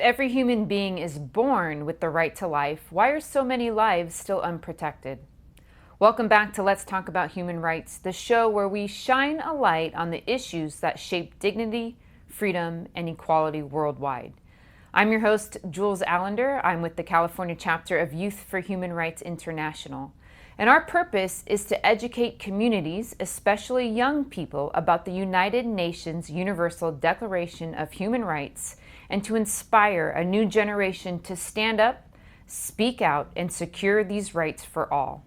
every human being is born with the right to life, why are so many lives still unprotected? Welcome back to Let's Talk About Human Rights, the show where we shine a light on the issues that shape dignity, freedom, and equality worldwide. I'm your host, Julz Allender. I'm with the California chapter of Youth for Human Rights International. And our purpose is to educate communities, especially young people, about the United Nations Universal Declaration of Human Rights and to inspire a new generation to stand up, speak out, and secure these rights for all.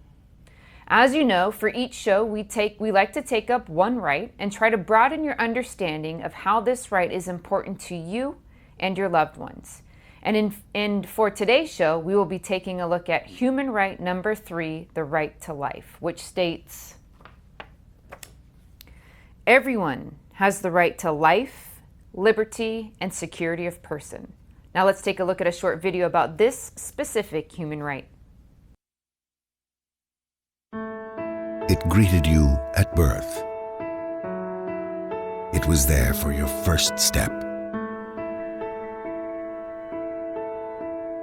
As you know, for each show, we like to take up one right and try to broaden your understanding of how this right is important to you and your loved ones. And for today's show, we will be taking a look at human right number 3, the right to life, which states, everyone has the right to life, liberty, and security of person. Now let's take a look at a short video about this specific human right. It greeted you at birth. It was there for your first step,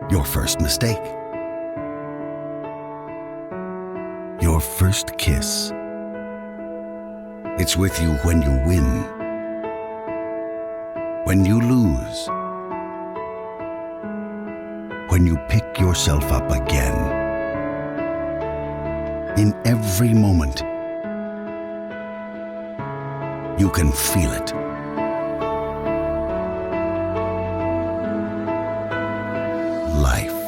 your first mistake, your first kiss. It's with you when you win, when you lose, when you pick yourself up again. In every moment, you can feel it. Life.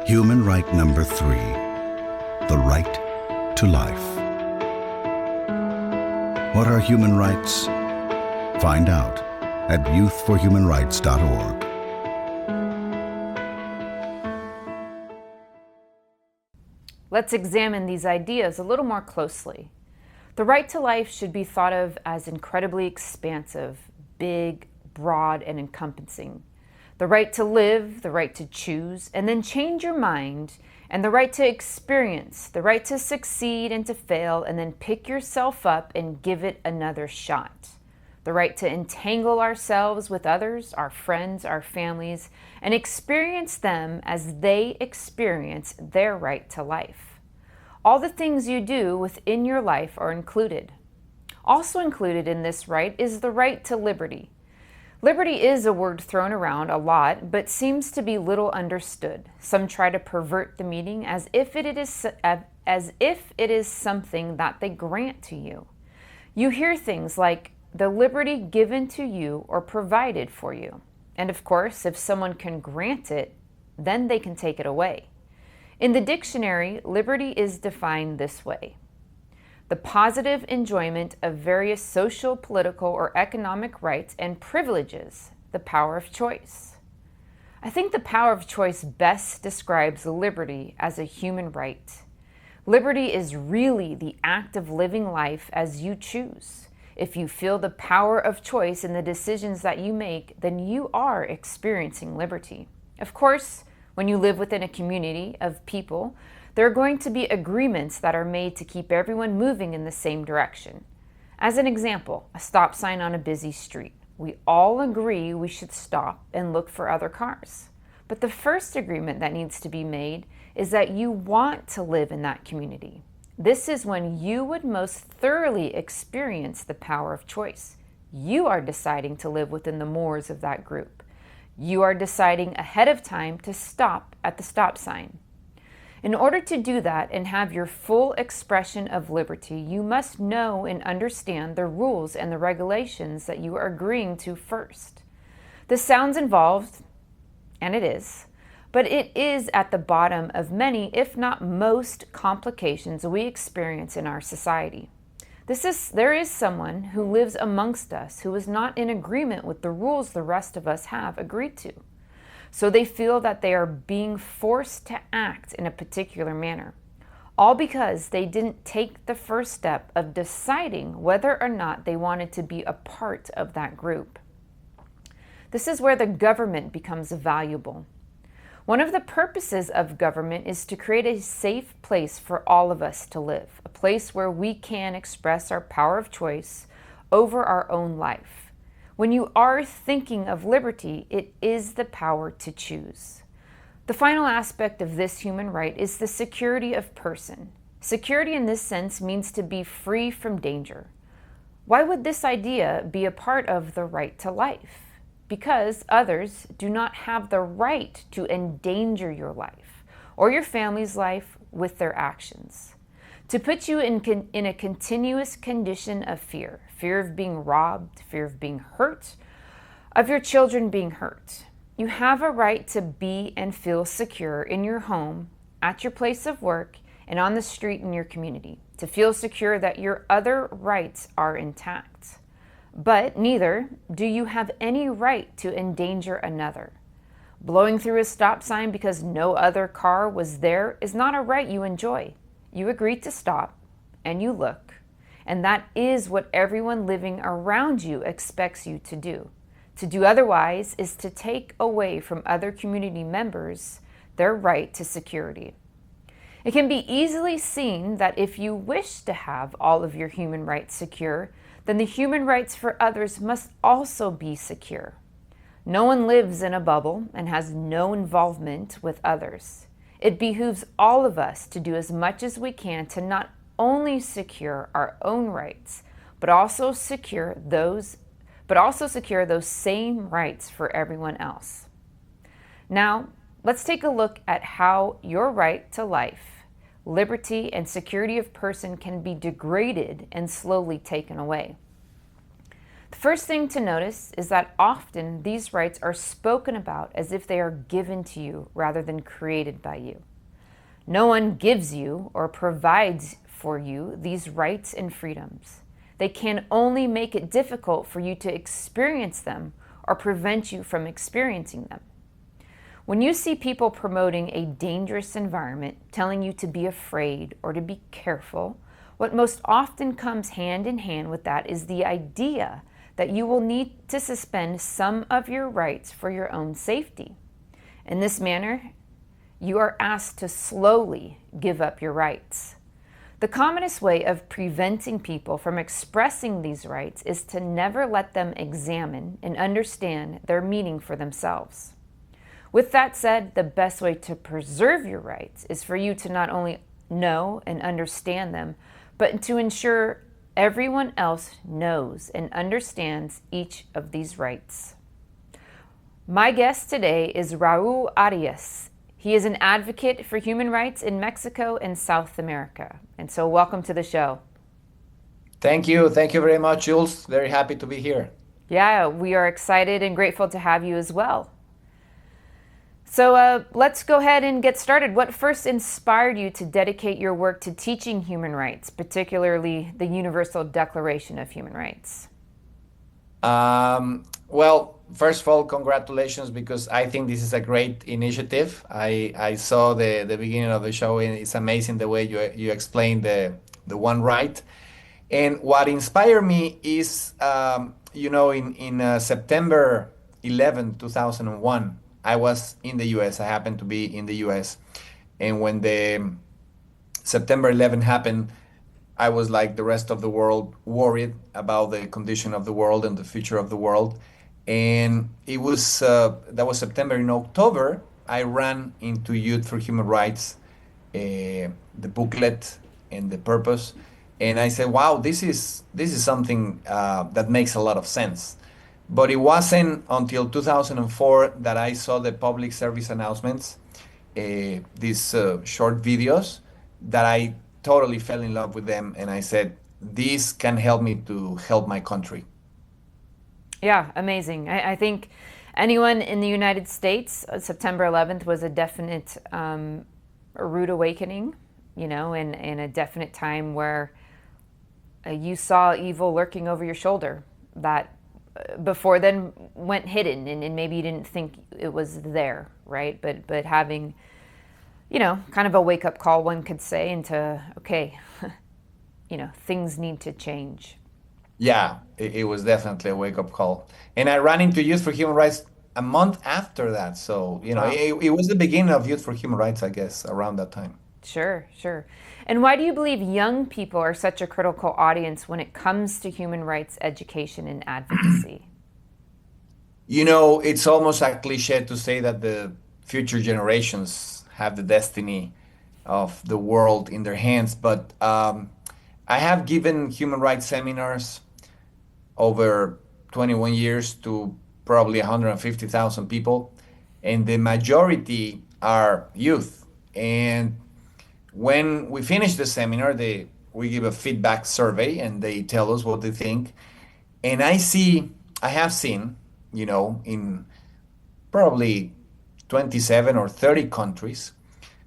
Human right number 3, the right to life. What are human rights? Find out at youthforhumanrights.org. Let's examine these ideas a little more closely. The right to life should be thought of as incredibly expansive, big, broad, and encompassing. The right to live, the right to choose, and then change your mind, and the right to experience, the right to succeed and to fail, and then pick yourself up and give it another shot. The right to entangle ourselves with others, our friends, our families, and experience them as they experience their right to life. All the things you do within your life are included. Also included in this right is the right to liberty. Liberty is a word thrown around a lot, but seems to be little understood. Some try to pervert the meaning as if it is something that they grant to you. You hear things like the liberty given to you or provided for you. And of course, if someone can grant it, then they can take it away. In the dictionary, liberty is defined this way: the positive enjoyment of various social, political, or economic rights and privileges, the power of choice. I think the power of choice best describes liberty as a human right. Liberty is really the act of living life as you choose. If you feel the power of choice in the decisions that you make, then you are experiencing liberty. Of course, when you live within a community of people, there are going to be agreements that are made to keep everyone moving in the same direction. As an example, a stop sign on a busy street. We all agree we should stop and look for other cars. But the first agreement that needs to be made is that you want to live in that community. This is when you would most thoroughly experience the power of choice. You are deciding to live within the mores of that group. You are deciding ahead of time to stop at the stop sign. In order to do that and have your full expression of liberty, you must know and understand the rules and the regulations that you are agreeing to first. This sounds involved, and it is, but it is at the bottom of many, if not most, complications we experience in our society. There is someone who lives amongst us who is not in agreement with the rules the rest of us have agreed to. So they feel that they are being forced to act in a particular manner, all because they didn't take the first step of deciding whether or not they wanted to be a part of that group. This is where the government becomes valuable. One of the purposes of government is to create a safe place for all of us to live, a place where we can express our power of choice over our own life. When you are thinking of liberty, it is the power to choose. The final aspect of this human right is the security of person. Security in this sense means to be free from danger. Why would this idea be a part of the right to life? Because others do not have the right to endanger your life or your family's life with their actions. To put you in a continuous condition of fear of being robbed, fear of being hurt, of your children being hurt. You have a right to be and feel secure in your home, at your place of work, and on the street in your community, to feel secure that your other rights are intact. But neither do you have any right to endanger another. Blowing through a stop sign because no other car was there is not a right you enjoy. You agree to stop, and you look, and that is what everyone living around you expects you to do. To do otherwise is to take away from other community members their right to security. It can be easily seen that if you wish to have all of your human rights secure, then the human rights for others must also be secure. No one lives in a bubble and has no involvement with others. It behooves all of us to do as much as we can to not only secure our own rights, but also secure those same rights for everyone else. Now, let's take a look at how your right to life, liberty, and security of person can be degraded and slowly taken away. The first thing to notice is that often these rights are spoken about as if they are given to you rather than created by you. No one gives you or provides for you these rights and freedoms. They can only make it difficult for you to experience them or prevent you from experiencing them. When you see people promoting a dangerous environment, telling you to be afraid or to be careful, what most often comes hand in hand with that is the idea that you will need to suspend some of your rights for your own safety. In this manner, you are asked to slowly give up your rights. The commonest way of preventing people from expressing these rights is to never let them examine and understand their meaning for themselves. With that said, the best way to preserve your rights is for you to not only know and understand them, but to ensure everyone else knows and understands each of these rights. My guest today is Raul Arias. He is an advocate for human rights in Mexico and South America. And so welcome to the show. Thank you. Thank you very much, Julz. Very happy to be here. Yeah, we are excited and grateful to have you as well. So let's go ahead and get started. What first inspired you to dedicate your work to teaching human rights, particularly the Universal Declaration of Human Rights? Well, first of all, congratulations, because I think this is a great initiative. I saw the beginning of the show, and it's amazing the way you explain the one right. And what inspired me is, in September 11, 2001, I was in the US. I happened to be in the US. And when the September 11 happened, I was like the rest of the world, worried about the condition of the world and the future of the world. And it was that was September. In October, I ran into Youth for Human Rights, the booklet and the purpose, and I said, "Wow, this is something that makes a lot of sense." But it wasn't until 2004 that I saw the public service announcements, these short videos, that I totally fell in love with them, and I said, "This can help me to help my country." Yeah, amazing. I think anyone in the United States, September 11th was a definite a rude awakening, and a definite time where you saw evil lurking over your shoulder that before then went hidden, and maybe you didn't think it was there, right? But having, kind of a wake-up call, one could say, into, okay, things need to change. Yeah, it was definitely a wake-up call. And I ran into Youth for Human Rights a month after that. So, Wow. it was the beginning of Youth for Human Rights, I guess, around that time. Sure. And why do you believe young people are such a critical audience when it comes to human rights education and advocacy? It's almost a cliche to say that the future generations have the destiny of the world in their hands, but I have given human rights seminars over 21 years to probably 150,000 people, and the majority are youth. And when we finish the seminar, we give a feedback survey and they tell us what they think. And I have seen, in probably 27 or 30 countries,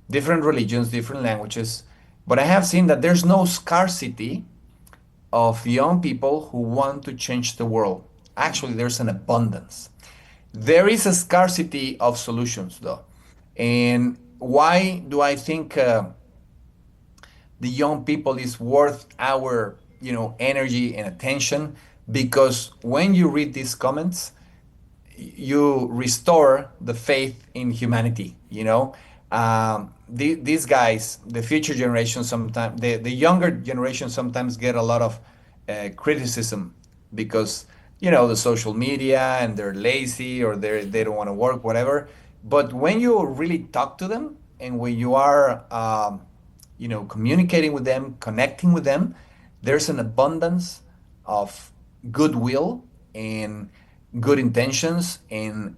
different religions, different languages, but I have seen that there's no scarcity of young people who want to change the world. Actually, there's an abundance. There is a scarcity of solutions, though. And why do I think the young people is worth our, energy and attention? Because when you read these comments, you restore the faith in humanity. These guys, the future generation, sometimes the younger generation sometimes get a lot of criticism because the social media and they're lazy or they don't want to work, whatever. But when you really talk to them and when you are communicating with them, connecting with them, there's an abundance of goodwill and good intentions and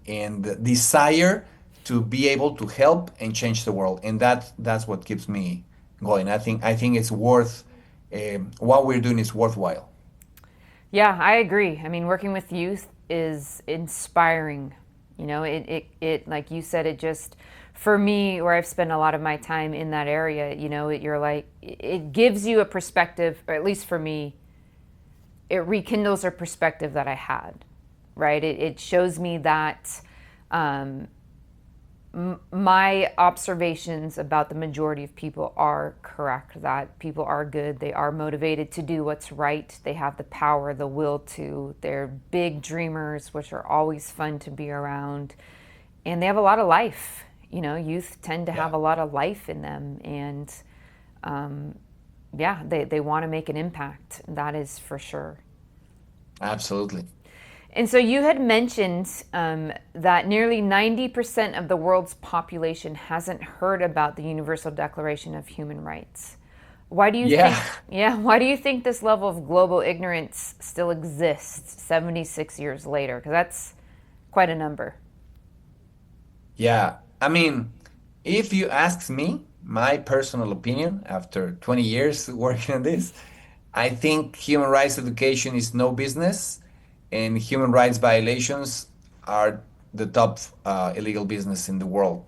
desire to be able to help and change the world, and that's what keeps me going. I think it's worth what we're doing is worthwhile. Yeah, I agree. I mean, working with youth is inspiring. It like you said, it just, for me, where I've spent a lot of my time in that area, you're like, it gives you a perspective, or at least for me, it rekindles a perspective that I had, right? It shows me that my observations about the majority of people are correct, that people are good, they are motivated to do what's right, they have the power, the will to, they're big dreamers, which are always fun to be around, and they have a lot of life. Youth tend to Yeah, have a lot of life in them, and yeah, they want to make an impact, that is for sure. absolutely. And so you had mentioned that nearly 90% of the world's population hasn't heard about the Universal Declaration of Human Rights. Why do you Yeah. think, yeah, why do you think this level of global ignorance still exists 76 years later? Because that's quite a number. Yeah, I mean, if you ask me, my personal opinion, after 20 years working on this, I think human rights education is no business, and human rights violations are the top illegal business in the world,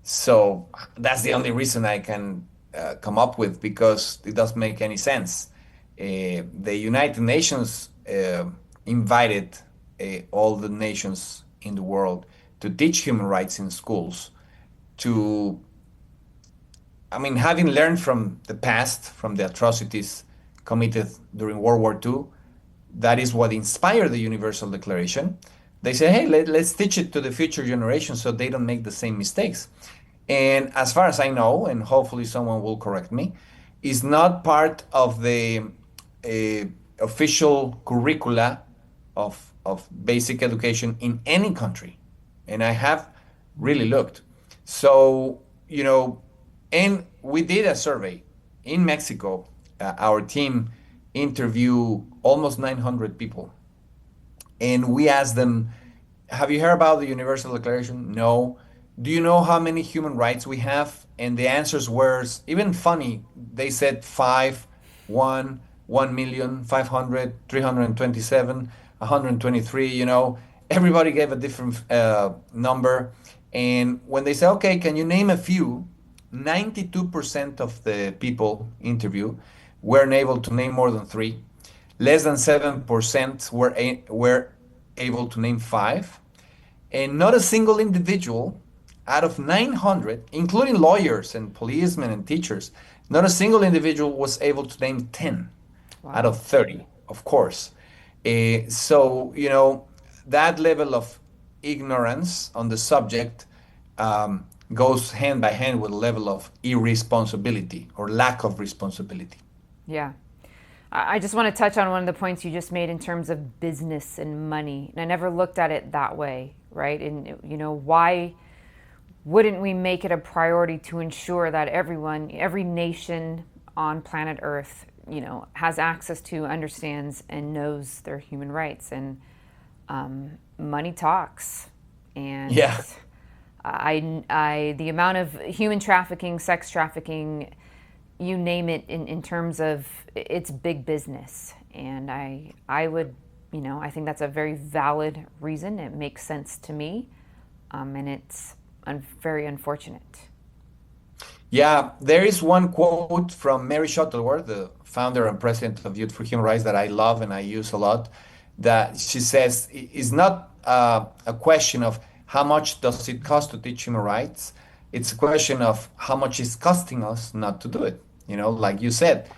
So that's the only reason I can come up with because it doesn't make any sense. The United Nations invited all the nations in the world to teach human rights in schools. To, I mean, having learned from the past, from the atrocities committed during World War II, that is what inspired the Universal Declaration. They say, hey, let's teach it to the future generations so they don't make the same mistakes. And as far as I know, and hopefully someone will correct me, is not part of the uh, official curricula of basic education in any country. And I have really looked. So, and we did a survey in Mexico. Our team interviewed almost 900 people. And we asked them, have you heard about the Universal Declaration? No. Do you know how many human rights we have? And the answers were even funny. They said five, one, 1,000,000, 500, 327, 123. Everybody gave a different number. And when they say, okay, can you name a few? 92% of the people interviewed weren't able to name more than three. Less than 7% were able to name five. And not a single individual out of 900, including lawyers and policemen and teachers, not a single individual was able to name 10 out Wow. of 30, of course. So, that level of ignorance on the subject goes hand by hand with a level of irresponsibility or lack of responsibility. Yeah. I just want to touch on one of the points you just made in terms of business and money. And I never looked at it that way, right? And, why wouldn't we make it a priority to ensure that everyone, every nation on planet Earth, has access to, understands, and knows their human rights? And money talks. And Yeah. the amount of human trafficking, sex trafficking, you name it, in terms of it's big business. And I would, I think that's a very valid reason. It makes sense to me. And it's very unfortunate. Yeah, there is one quote from Mary Shuttleworth, the founder and president of Youth for Human Rights, that I love and I use a lot. That she says is not a question of how much does it cost to teach human rights. It's a question of how much it's costing us not to do it. Like you said,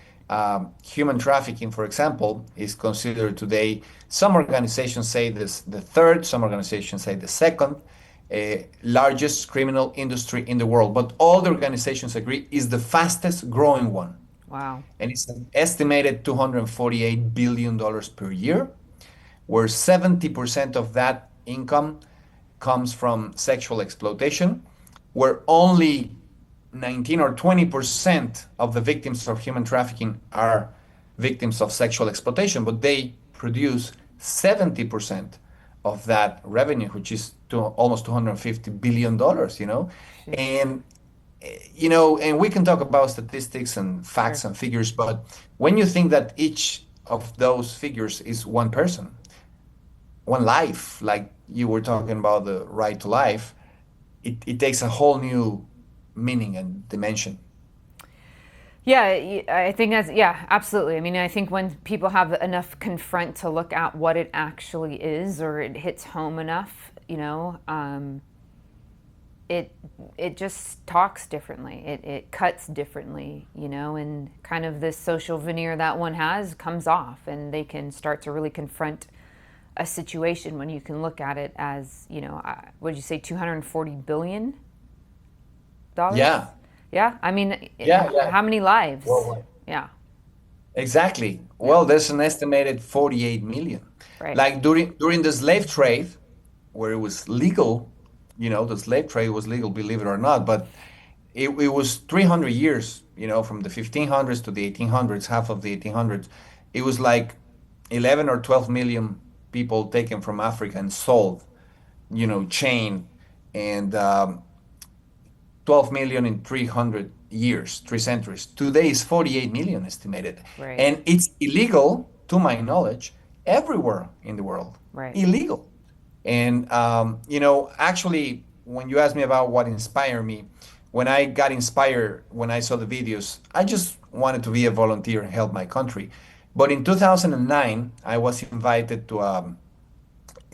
human trafficking, for example, is considered today. Some organizations say this the third, some organizations say the second largest criminal industry in the world, but all the organizations agree is the fastest growing one. Wow. And it's an estimated $248 billion per year, where 70% of that income comes from sexual exploitation, where only 19 or 20% of the victims of human trafficking are victims of sexual exploitation, but they produce 70% of that revenue, which is almost $250 billion, And, and we can talk about statistics and facts and figures, but when you think that each of those figures is one person, one life, like you were talking about the right to life, it takes a whole new meaning and dimension. Yeah, I think yeah, absolutely. I mean, I think when people have enough confront to look at what it actually is, or it hits home enough, it just talks differently. It cuts differently, and kind of this social veneer that one has comes off, and they can start to really confront a situation when you can look at it as, what did you say, $240 billion? Yeah. Yeah, I mean, Yeah. how many lives? Worldwide. Yeah, Exactly. Well, there's an estimated 48 million. right. Like during the slave trade, where it was legal, the slave trade was legal, believe it or not, but it was 300 years, from the 1500s to the 1800s, half of the 1800s. It was like 11 or 12 million people taken from Africa and sold, chained, and 12 million in 300 years, 3 centuries. Today is 48 million estimated. Right. And it's illegal, to my knowledge, everywhere in the world. Right. Illegal. And, actually, when you asked me about what inspired me, when I got inspired, when I saw the videos, I just wanted to be a volunteer and help my country. But in 2009, I was invited to a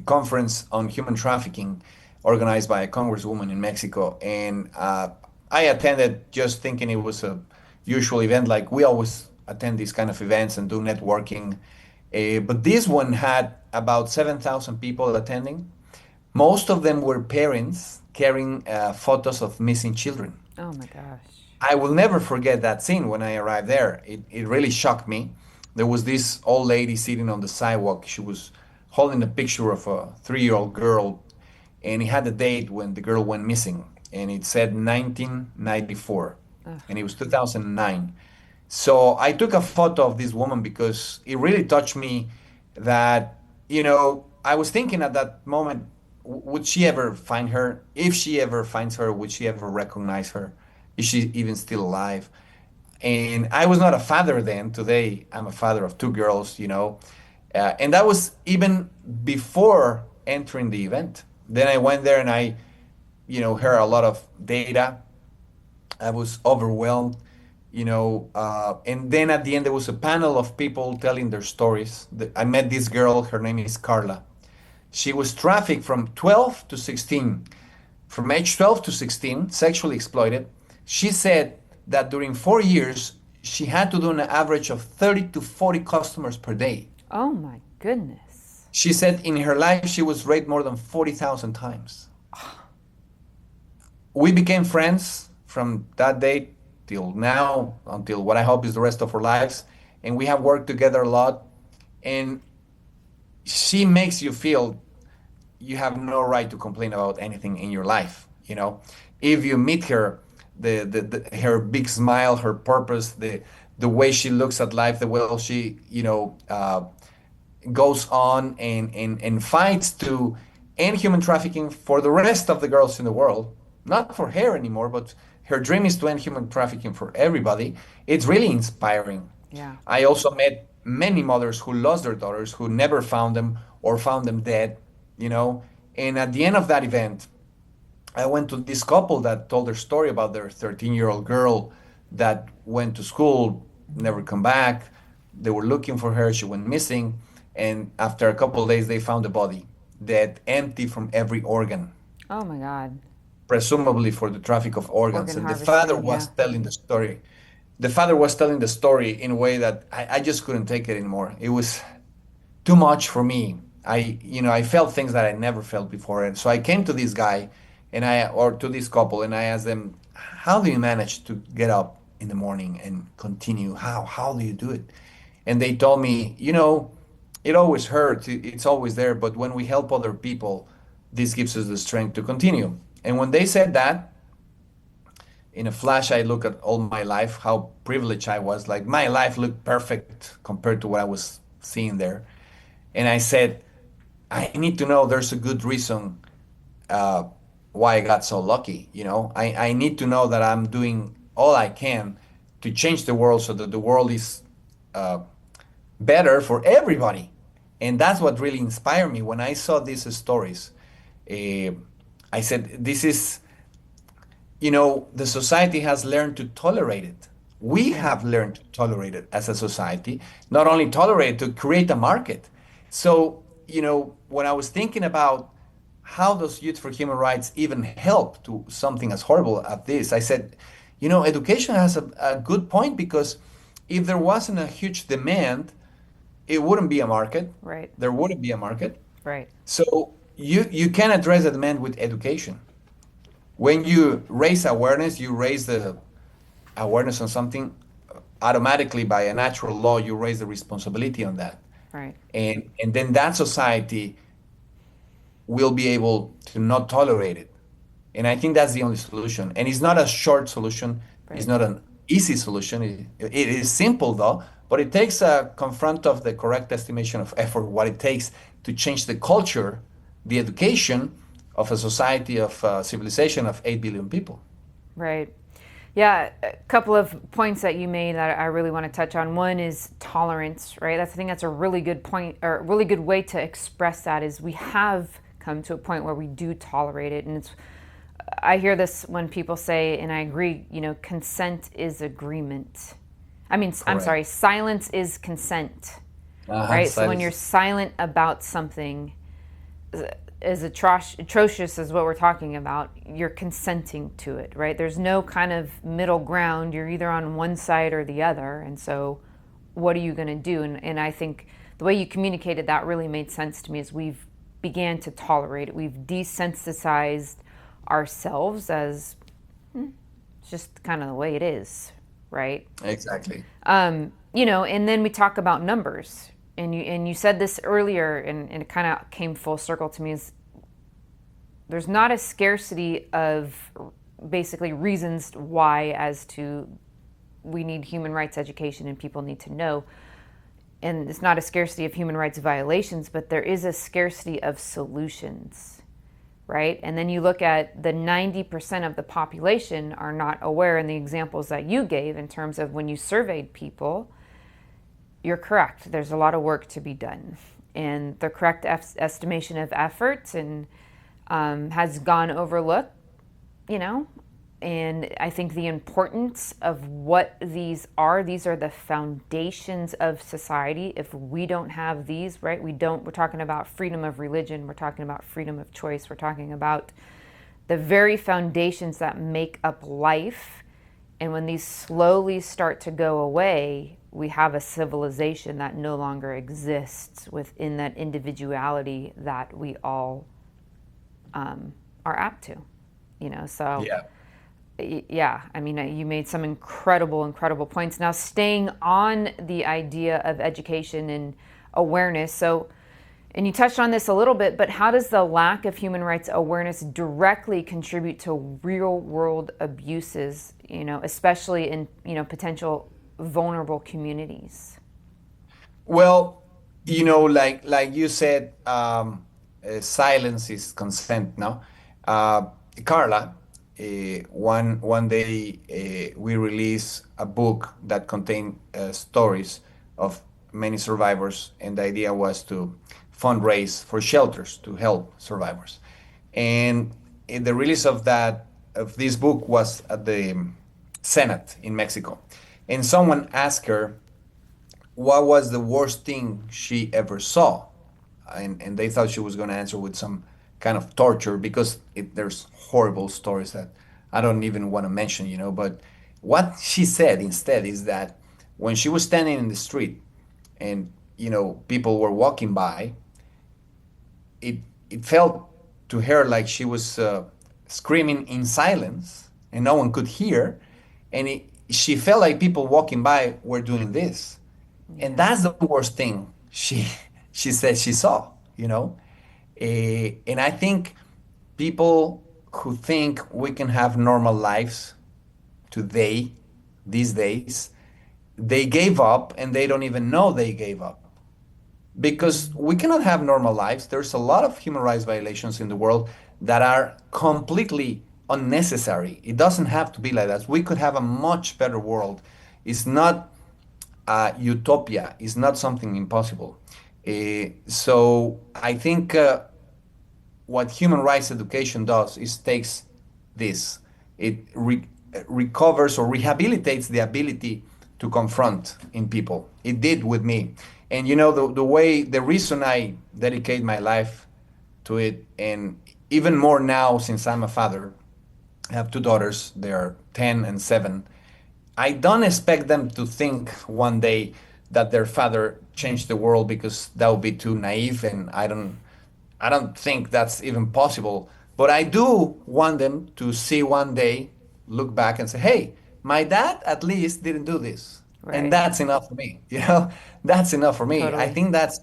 conference on human trafficking organized by a congresswoman in Mexico. And I attended just thinking it was a usual event, like we always attend these kind of events and do networking. But this one had about 7,000 people attending. Most of them were parents carrying photos of missing children. Oh my gosh. I will never forget that scene when I arrived there. It really shocked me. There was this old lady sitting on the sidewalk. She was holding a picture of a 3-year-old girl, and it had the date when the girl went missing, and it said 1994, and it was 2009. So I took a photo of this woman because it really touched me that, I was thinking at that moment, would she ever find her? If she ever finds her, would she ever recognize her? Is she even still alive? And I was not a father then. Today, I'm a father of 2 girls, and that was even before entering the event. Then I went there and I, heard a lot of data. I was overwhelmed, and then at the end, there was a panel of people telling their stories. I met this girl, her name is Carla. She was trafficked from 12 to 16, from age 12 to 16, sexually exploited. She said that during 4 years, she had to do an average of 30 to 40 customers per day. Oh my goodness. She said in her life, she was raped more than 40,000 times. We became friends from that day till now, until what I hope is the rest of our lives. and we have worked together a lot. And she makes you feel you have no right to complain about anything in your life. If you meet her, her big smile, her purpose, the way she looks at life, the way she goes on and fights to end human trafficking for the rest of the girls in the world, not for her anymore, but her dream is to end human trafficking for everybody. It's really inspiring. Yeah. I also met many mothers who lost their daughters, who never found them or found them dead, you know. And at the end of that event, I went to this couple that told their story about their 13-year-old girl that went to school, never come back. They were looking for her. She went missing. And after a couple of days, they found the body, dead, empty from every organ, Oh my God. presumably for the traffic of organs. Organ And the father harvesting, was yeah. telling the story. The father was telling the story in a way that I just couldn't take it anymore. It was too much for me. I felt things that I never felt before. And so I came to this guy or to this couple, and I asked them, how do you manage to get up in the morning and continue? How do you do it? And they told me, it always hurts. It's always there. But when we help other people, this gives us the strength to continue. And when they said that, in a flash, I look at all my life, how privileged I was. Like my life looked perfect compared to what I was seeing there. And I said, I need to know there's a good reason uh, why I got so lucky. I need to know that I'm doing all I can to change the world so that the world is uh, better for everybody. And that's what really inspired me when I saw these stories. Uh, I said, this is, the society has learned to tolerate it. We Yeah. have learned to tolerate it as a society, not only tolerate it, to create a market. So, when I was thinking about how does Youth for Human Rights even help to something as horrible as this, I said, education has a good point, because if there wasn't a huge demand, it wouldn't be a market. Right. There wouldn't be a market. Right. So you can address the demand with education. When you raise awareness, you raise the awareness on something, automatically by a natural law, you raise the responsibility on that. Right. And then that society will be able to not tolerate it. And I think that's the only solution. And it's not a short solution. It's Right. not an easy solution. It is simple though, but it takes a confront of the correct estimation of effort, what it takes to change the culture, the education of a society of civilization of 8 billion people. Right. Yeah, a couple of points that you made that I really want to touch on. One is tolerance, right? I think that's a really good point, or a really good way to express that, is we have come to a point where we do tolerate it. And I hear this when people say, and I agree, consent is agreement. I'm Correct. sorry, silence is consent, right? So when Silence. you're silent about something as atrocious as what we're talking about, you're consenting to it, right? There's no kind of middle ground. You're either on one side or the other. And so what are you going to do? And I think the way you communicated that really made sense to me, is we've began to tolerate it. We've desensitized ourselves as it's just kind of the way it is, right? Exactly. And then we talk about numbers. And you said this earlier, and it kind of came full circle to me, is there's not a scarcity of basically reasons why as to we need human rights education and people need to know. And it's not a scarcity of human rights violations, but there is a scarcity of solutions, right? And then you look at the 90% of the population are not aware, in the examples that you gave in terms of when you surveyed people. You're correct. There's a lot of work to be done, and the correct estimation of efforts and has gone overlooked. And I think the importance of what these are the foundations of society. If we don't have these, right, we're talking about freedom of religion. We're talking about freedom of choice. We're talking about the very foundations that make up life. And when these slowly start to go away, we have a civilization that no longer exists within that individuality that we all are apt to, So Yeah. Yeah, I mean, you made some incredible points. Now, staying on the idea of education and awareness. So, and you touched on this a little bit, but how does the lack of human rights awareness directly contribute to real world abuses, especially in, potential vulnerable communities? Well, like you said, silence is consent. No, uh, Carla, one day we released a book that contained stories of many survivors, and the idea was to fundraise for shelters to help survivors. And in the release of this book was at the Senate in Mexico, and someone asked her what was the worst thing she ever saw, and they thought she was going to answer with some kind of torture because there's horrible stories that I don't even want to mention, but what she said instead is that when she was standing in the street and people were walking by, it it felt to her like she was screaming in silence and no one could hear, and she felt like people walking by were doing this, and Yeah, that's the worst thing she said she saw. And I think people who think we can have normal lives today, these days, they gave up and they don't even know they gave up because we cannot have normal lives. There's a lot of human rights violations in the world that are completely unnecessary. It doesn't have to be like that. We could have a much better world. It's not utopia, is not something impossible. So I think what human rights education does is takes this, it recovers or rehabilitates the ability to confront in people. It did with me. And the reason I dedicate my life to it, and even more now since I'm a father, I have two daughters, they are 10 and 7. I don't expect them to think one day that their father changed the world because that would be too naive, and I don't think that's even possible. But I do want them to see one day, look back and say, "Hey, my dad at least didn't do this." And right. that's enough for me. That's enough for me. I Totally. think that's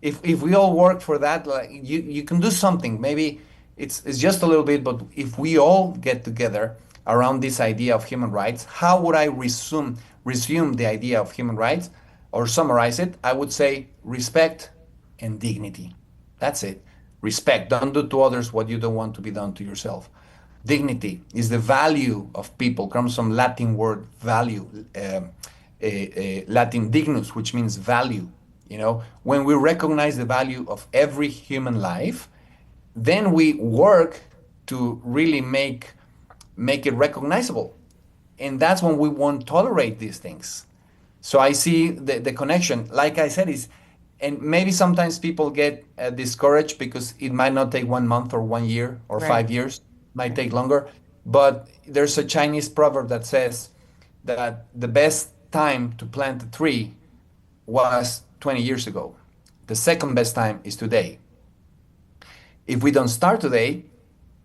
if we all work for that, like you can do something. Maybe it's just a little bit, but if we all get together around this idea of human rights, how would I resume the idea of human rights or summarize it? I would say respect and dignity. That's it. Respect. Don't do to others what you don't want to be done to yourself. Dignity is the value of people. Comes from Latin word value, Latin dignus, which means value. When we recognize the value of every human life, then we work to really make it recognizable, and that's when we won't tolerate these things. So I see the connection. Like I said, is and maybe sometimes people get discouraged because it might not take 1 month or 1 year or Right. 5 years, might Right. take longer. But there's a Chinese proverb that says that the best time to plant a tree was 20 years ago. The second best time is today. If we don't start today,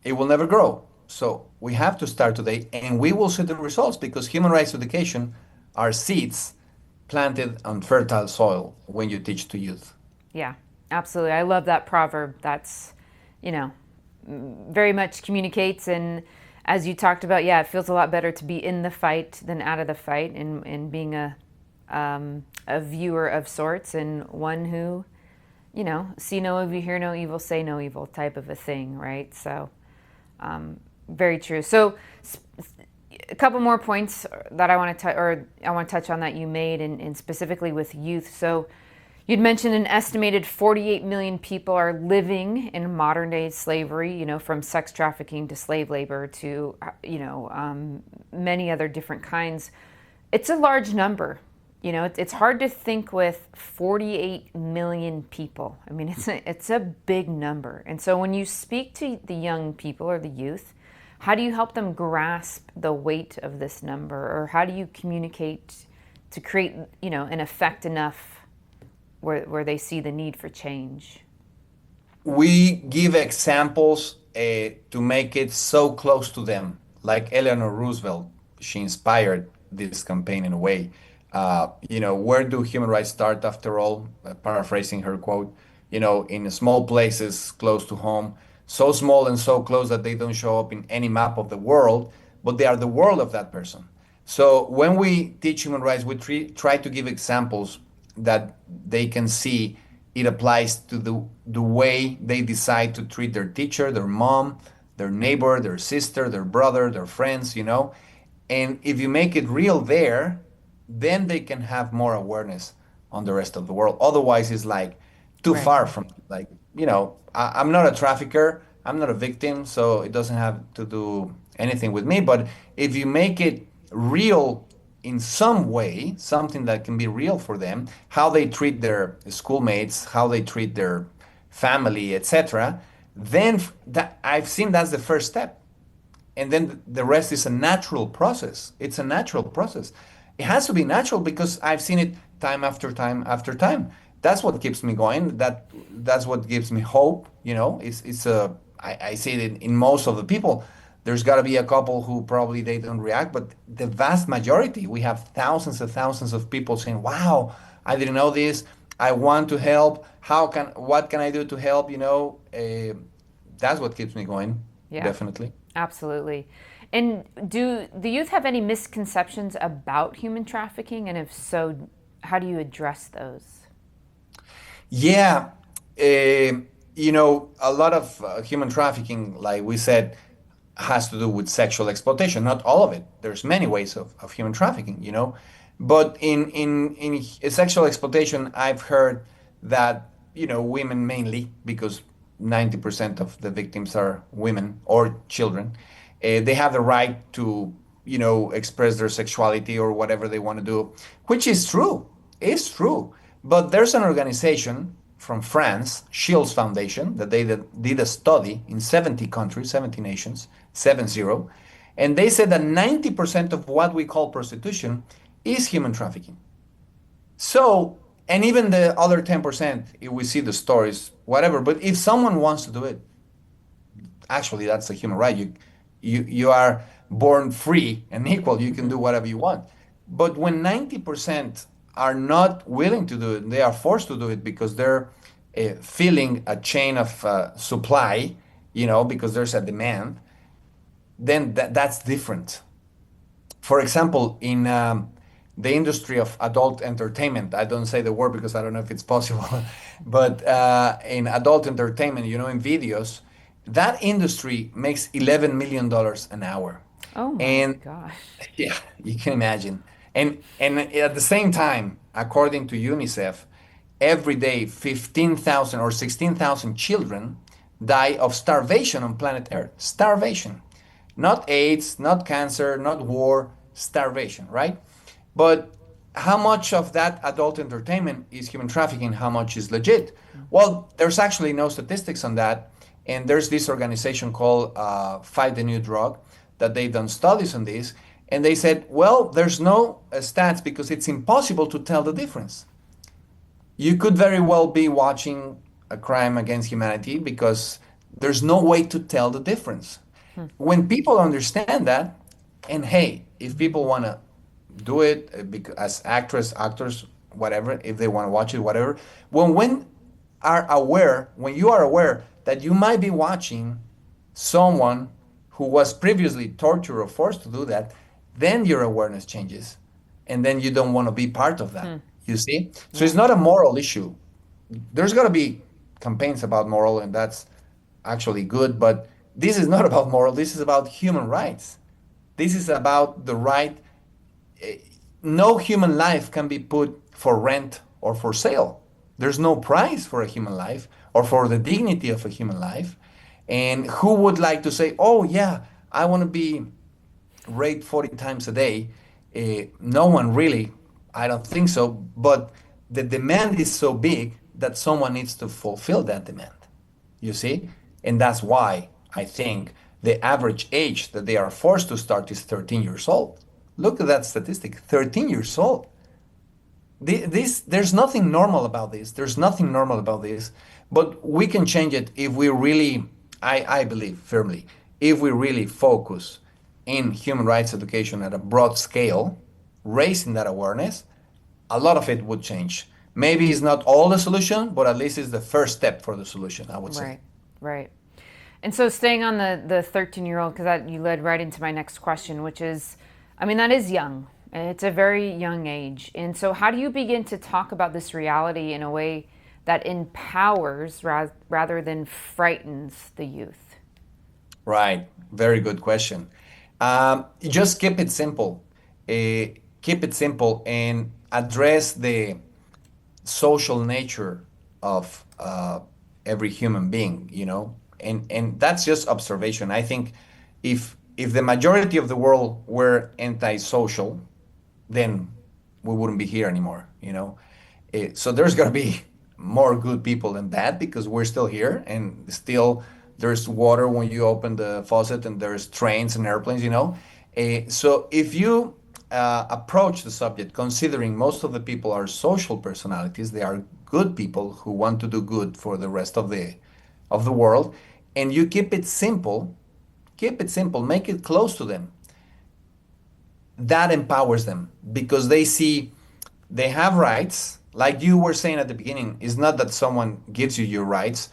it will never grow. So we have to start today and we will see the results because human rights education are seeds planted on fertile soil when you teach to youth. Yeah, absolutely. I love that proverb. That's, you know, very much communicates. And as you talked about, yeah, it feels a lot better to be in the fight than out of the fight, and being a viewer of sorts, and one who, see no evil, hear no evil, say no evil type of a thing, right? So, very true. So, a couple more points that I want to touch on that you made, and specifically with youth. So, you'd mentioned an estimated 48 million people are living in modern day slavery, from sex trafficking to slave labor to, many other different kinds. It's a large number. It's hard to think with 48 million people. I mean, it's a big number. And so when you speak to the young people or the youth, how do you help them grasp the weight of this number, or how do you communicate to create, an effect enough where they see the need for change? We give examples to make it so close to them. like Eleanor Roosevelt, she inspired this campaign in a way. Where do human rights start after all? Paraphrasing her quote, in small places close to home, so small and so close that they don't show up in any map of the world, but they are the world of that person. So when we teach human rights, we try to give examples that they can see it applies to the way they decide to treat their teacher, their mom, their neighbor, their sister, their brother, their friends. And if you make it real there, then they can have more awareness on the rest of the world. Otherwise, it's like too Right. far from like, I'm not a trafficker, I'm not a victim, so it doesn't have to do anything with me. But if you make it real in some way, something that can be real for them, how they treat their schoolmates, how they treat their family, etc., then that I've seen that's the first step. And then the rest is a natural process. It's a natural process. It has to be natural because I've seen it time after time after time. That's what keeps me going. That's what gives me hope. I see it in most of the people. There's got to be a couple who probably they don't react, but the vast majority, we have thousands and thousands of people saying, "Wow, I didn't know this. I want to help. What can I do to help?" That's what keeps me going. Yeah. Definitely. Absolutely. And do the youth have any misconceptions about human trafficking? And if so, how do you address those? Yeah, a lot of human trafficking, like we said, has to do with sexual exploitation. Not all of it. There's many ways of human trafficking. But in sexual exploitation, I've heard that, women mainly, because 90% of the victims are women or children, they have the right to, express their sexuality or whatever they want to do, which is true. It's true. But there's an organization from France, Julz Foundation, that they did a study in 70 countries, 70 nations, 70, and they said that 90% of what we call prostitution is human trafficking. So, and even the other 10%, if we see the stories, whatever, but if someone wants to do it, actually that's a human right. You are born free and equal. You can do whatever you want. But when 90% are not willing to do it, they are forced to do it because they're feeling a chain of supply, because there's a demand, then that's different. For example, in the industry of adult entertainment, I don't say the word because I don't know if it's possible, but in adult entertainment, in videos, that industry makes $11 million an hour. Oh my And gosh. yeah, you can imagine. And at the same time, according to UNICEF, every day 15,000 or 16,000 children die of starvation on planet Earth. Starvation. Not AIDS, not cancer, not war, starvation, right? But how much of that adult entertainment is human trafficking? How much is legit? Well, there's actually no statistics on that. And there's this organization called Fight the New Drug that they've done studies on this. And they said, well, there's no stats because it's impossible to tell the difference. You could very well be watching a crime against humanity because there's no way to tell the difference. When people understand that, and hey, if people want to do it as actors, whatever, if they want to watch it, whatever, when you are aware that you might be watching someone who was previously tortured or forced to do that, then your awareness changes. And then you don't want to be part of that. You see? So it's not a moral issue. There's got to be campaigns about moral, and that's actually good. But this is not about moral. This is about human rights. This is about the right. No human life can be put for rent or for sale. There's no price for a human life or for the dignity of a human life. And who would like to say, oh, yeah, I want to be raped 40 times a day? No one really. I don't think so. But the demand is so big that someone needs to fulfill that demand. You see? And that's why I think the average age that they are forced to start is 13 years old. Look at that statistic, 13 years old. There's nothing normal about this. There's nothing normal about this. But we can change it if we really, I believe firmly, if we really focus in human rights education at a broad scale, raising that awareness, a lot of it would change. Maybe it's not all the solution, but at least it's the first step for the solution, I would say. Right, right. And so staying on the 13-year-old, because that you led right into my next question, which is, I mean, that is young. It's a very young age. And so how do you begin to talk about this reality in a way that empowers rather than frightens the youth? Right. Very good question. Just keep it simple. Keep it simple and address the social nature of every human being, and that's just observation. I think if the majority of the world were antisocial, then we wouldn't be here anymore. So there's got to be more good people than bad because we're still here and still there's water when you open the faucet and there's trains and airplanes. So if you approach the subject considering most of the people are social personalities, they are good people who want to do good for the rest of the world, and you keep it simple, make it close to them, that empowers them because they see they have rights. Like you were saying at the beginning, it's not that someone gives you your rights.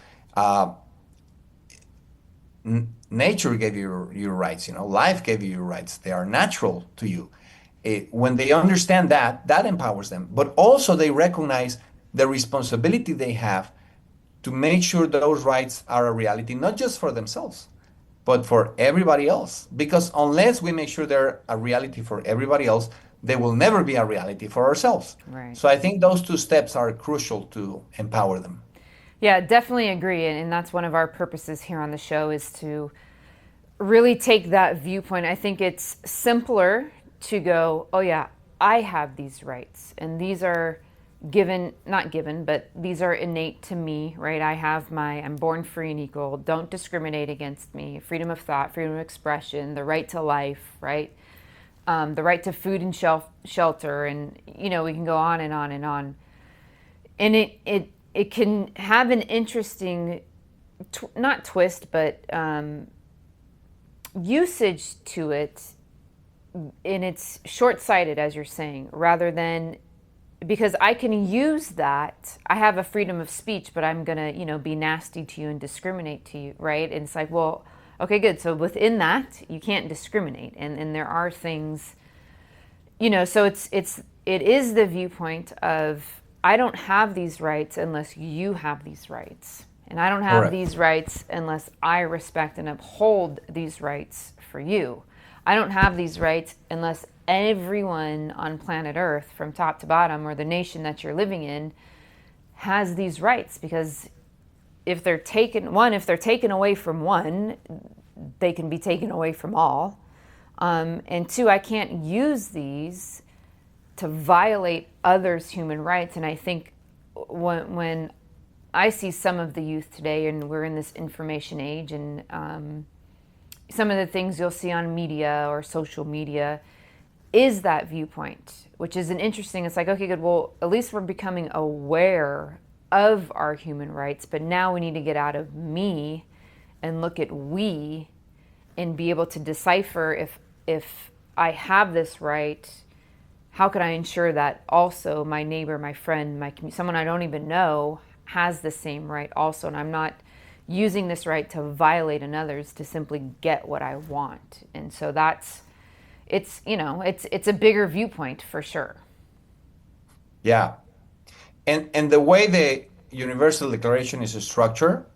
Nature gave you your rights, life gave you your rights. They are natural to you. When they understand that empowers them. But also they recognize the responsibility they have to make sure those rights are a reality, not just for themselves, but for everybody else. Because unless we make sure they're a reality for everybody else, they will never be a reality for ourselves. Right. So I think those two steps are crucial to empower them. Yeah, definitely agree. And that's one of our purposes here on the show is to really take that viewpoint. I think it's simpler to go, oh yeah, I have these rights and these are not given, but these are innate to me, right? I'm born free and equal. Don't discriminate against me. Freedom of thought, freedom of expression, the right to life, right? The right to food and shelter. And, we can go on and on and on. And it can have an interesting, not twist, but usage to it. And it's short-sighted, as you're saying, rather than, because I can use that. I have a freedom of speech, but I'm going to, be nasty to you and discriminate to you, right? And it's like, well, okay, good. So within that, you can't discriminate. And there are things, so it is the viewpoint of, I don't have these rights unless you have these rights. And I don't have Correct. these rights unless I respect and uphold these rights for you. I don't have these rights unless everyone on planet Earth, from top to bottom, or the nation that you're living in, has these rights. Because if they're taken away from one, they can be taken away from all. And two, I can't use these to violate others' human rights. And I think when I see some of the youth today, and we're in this information age, and some of the things you'll see on media or social media is that viewpoint, which is it's like, okay, good, well, at least we're becoming aware of our human rights, but now we need to get out of me and look at we and be able to decipher if I have this right, how can I ensure that also my neighbor, my friend, someone I don't even know has the same right also, and I'm not using this right to violate another's to simply get what I want. And so it's a bigger viewpoint for sure. Yeah. And the way the Universal Declaration is structured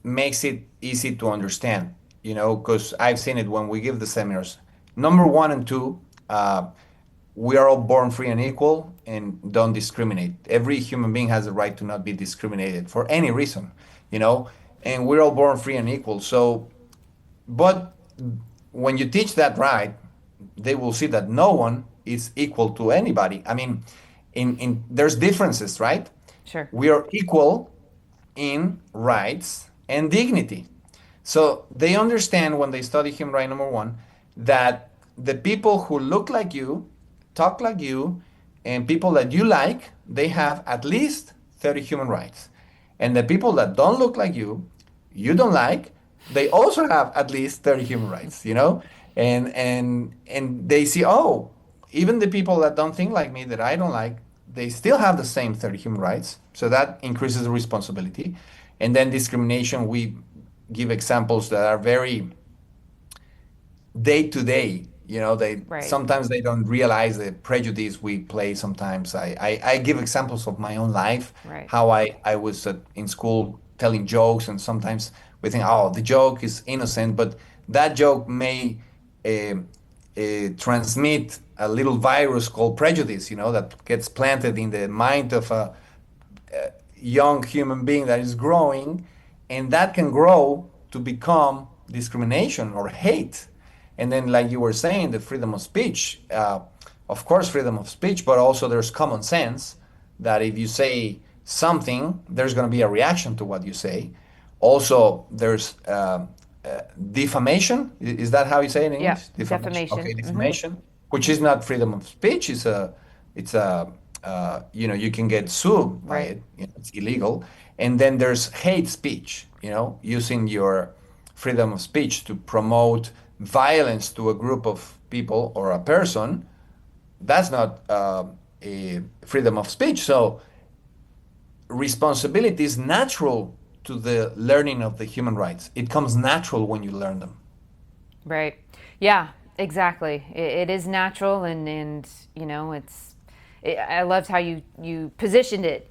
makes it easy to understand, because I've seen it when we give the seminars. Number 1 and 2, we are all born free and equal and don't discriminate. Every human being has the right to not be discriminated for any reason, and we're all born free and equal. So, but when you teach that right, they will see that no one is equal to anybody. I mean, there's differences, right? Sure. We are equal in rights and dignity. So they understand when they study human right number 1 that the people who look like you, talk like you, and people that you like, they have at least 30 human rights. And the people that don't look like you don't like, they also have at least 30 human rights, you know? And they see, oh, even the people that don't think like me, that I don't like, they still have the same 30 human rights. So that increases the responsibility. And then discrimination, we give examples that are very day to day. You know, they Right. sometimes they don't realize the prejudice we play. Sometimes I give examples of my own life, Right. how I was in school telling jokes, and sometimes we think, oh, the joke is innocent, but that joke may uh, transmit a little virus called prejudice, you know, that gets planted in the mind of a young human being that is growing, and that can grow to become discrimination or hate. And then, like you were saying, the freedom of speech, of course, freedom of speech, but also there's common sense that if you say something, there's going to be a reaction to what you say. Also, there's defamation. Is that how you say it in Yeah. English? Defamation. Defamation. Okay, defamation, which is not freedom of speech. It's a you know, you can get sued by Right. it. You know, it's illegal. And then there's hate speech. You know, using your freedom of speech to promote violence to a group of people or a person. That's not a freedom of speech. So responsibility is natural to the learning of the human rights. It comes natural when you learn them. Right. Yeah, exactly. It is natural, and I loved how you positioned it.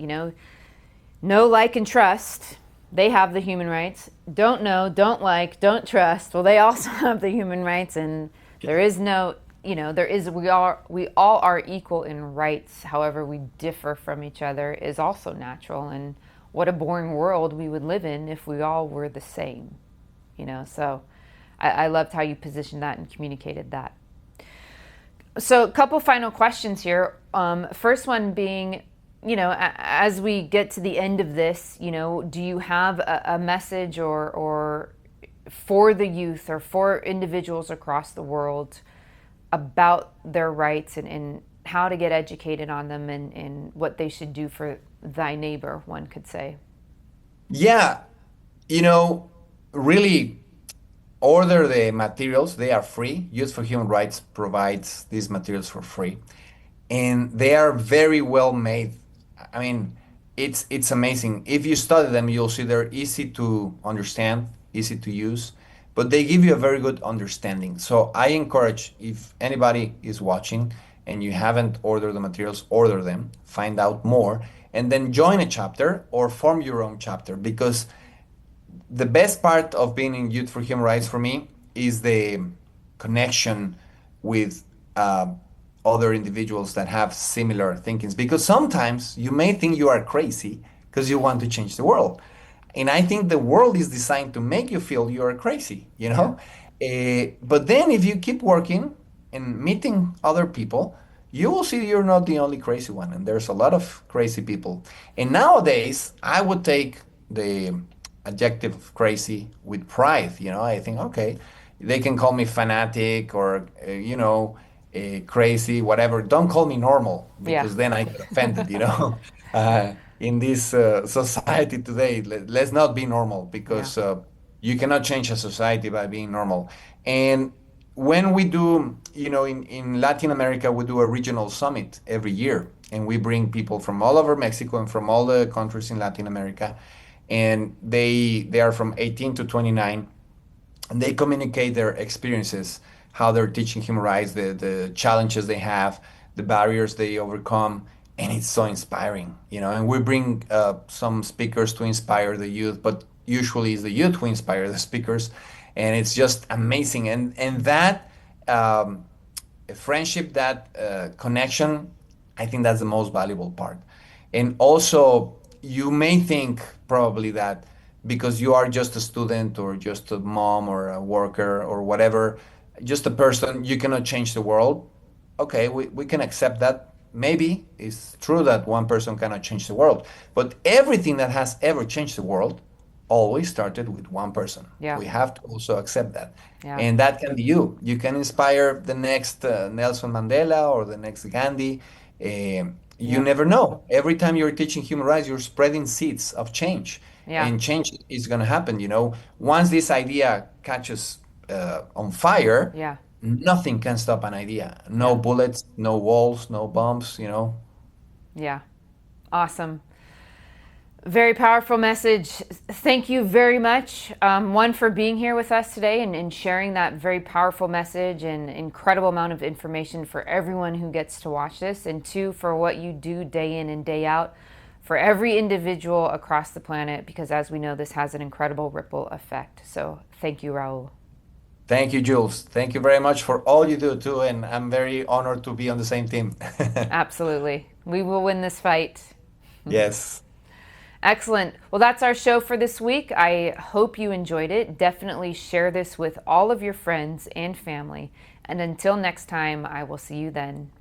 Know, like, and trust. They have the human rights. Don't know, don't like, don't trust. Well, they also have the human rights, and there is no, there is we all are equal in rights. However, we differ from each other is also natural. And what a boring world we would live in if we all were the same. So I loved how you positioned that and communicated that. So a couple final questions here. First one being, as we get to the end of this, do you have a message or for the youth or for individuals across the world about their rights, and how to get educated on them, and what they should do for thy neighbor, one could say? Yeah, you know, really order the materials. They are free. Youth for Human Rights provides these materials for free, and they are very well made. I mean, it's amazing. If you study them, you'll see they're easy to understand, easy to use, but they give you a very good understanding. So I encourage, if anybody is watching and you haven't ordered the materials, order them, find out more, and then join a chapter or form your own chapter, because the best part of being in Youth for Human Rights for me is the connection with other individuals that have similar thinkings. Because sometimes you may think you are crazy because you want to change the world. And I think the world is designed to make you feel you are crazy, you Yeah. know? But then if you keep working and meeting other people, you will see you're not the only crazy one. And there's a lot of crazy people. And nowadays, I would take the adjective crazy with pride. You know, I think, okay, they can call me fanatic or, crazy, whatever. Don't call me normal, Yeah. because then I get offended, you know. In this society today, let's not be normal, Yeah. because you cannot change a society by being normal. And when we do, in Latin America, we do a regional summit every year, and we bring people from all over Mexico and from all the countries in Latin America, and they are from 18 to 29, and they communicate their experiences, how they're teaching human rights, the challenges they have, the barriers they overcome, and it's so inspiring, you know. And we bring some speakers to inspire the youth, but usually it's the youth who inspire the speakers, and it's just amazing. And that friendship, that connection, I think that's the most valuable part. And also, you may think probably that because you are just a student or just a mom or a worker or whatever, just a person, you cannot change the world. Okay, we can accept that. Maybe it's true that one person cannot change the world, but everything that has ever changed the world always started with one person. Yeah. We have to also accept that. Yeah. And that can be you. You can inspire the next Nelson Mandela or the next Gandhi. You Yeah. never know. Every time you're teaching human rights, you're spreading seeds of change. Yeah. and change is going to happen. Once this idea catches on fire, Yeah. nothing can stop an idea. No Yeah. bullets, no walls, no bombs. Yeah. Awesome. Very powerful message. Thank you very much, one, for being here with us today and sharing that very powerful message and incredible amount of information for everyone who gets to watch this, and two, for what you do day in and day out for every individual across the planet, because as we know, this has an incredible ripple effect. So thank you, Raul. Thank you, Jules. Thank you very much for all you do too, and I'm very honored to be on the same team. Absolutely. We will win this fight. Yes. Excellent. Well, that's our show for this week. I hope you enjoyed it. Definitely share this with all of your friends and family. And until next time, I will see you then.